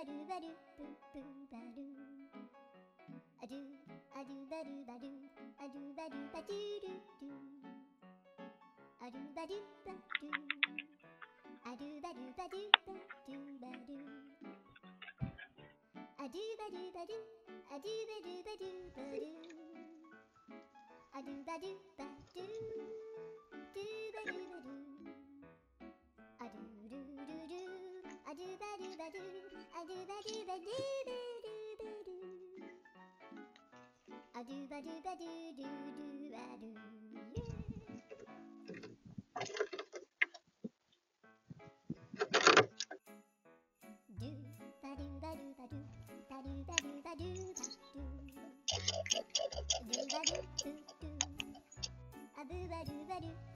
ba do ba do boo boo ba do. A do ba do ba do. A do ba do ba do do do. A do ba do ba do. A do ba do ba do ba do ba do. A do ba do ba do. A do ba do ba do ba do. A do ba do ba do. Do ba do ba do. A do do do do. A do ba do ba do. A do ba do ba do ba do ba do. A do ba do ba do do do ba do. Do ba do ba do ba do. Ba do ba do ba do ba do. Do ba do do do. A boo ba do ba do.